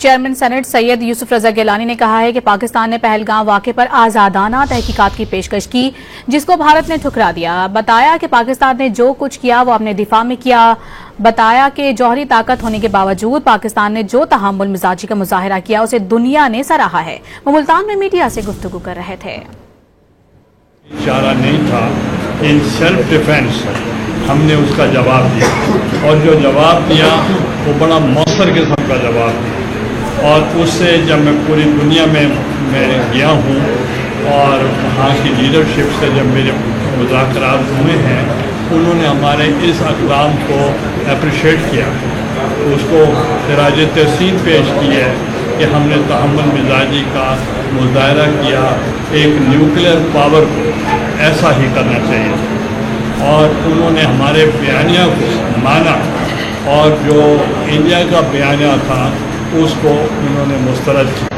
Chairman senate سید یوسف رضا گیلانی نے کہا ہے کہ پاکستان نے پہلگام واقعے پر آزادانہ تحقیقات کی پیشکش کی، جس کو بھارت نے ٹھکرا دیا۔ بتایا کہ پاکستان نے جو کچھ کیا وہ اپنے دفاع میں کیا۔ بتایا کہ جوہری طاقت ہونے کے باوجود پاکستان نے جو تحمل مزاجی کا مظاہرہ کیا اسے دنیا نے سراہا ہے۔ وہ ملتان میں میڈیا سے گفتگو کر رہے تھے۔ اشارہ نہیں تھا، ان سیلف ڈیفینس ہم نے اس کا جواب دیا، اور جو جواب دیا وہ بڑا مؤثر قسم کا جواب دیا، اور اس سے جب میں پوری دنیا میں گیا ہوں اور وہاں کی لیڈرشپ سے جب میرے مذاکرات ہوئے ہیں، انہوں نے ہمارے اس اقدام کو اپریشیٹ کیا، اس کو خراج تحسین پیش کی ہے کہ ہم نے تحمل مزاجی کا مظاہرہ کیا۔ ایک نیوکلیئر پاور کو ایسا ہی کرنا چاہیے، اور انہوں نے ہمارے بیانیہ کو مانا، اور جو انڈیا کا بیانیہ تھا اس کو انہوں نے مسترد کیا۔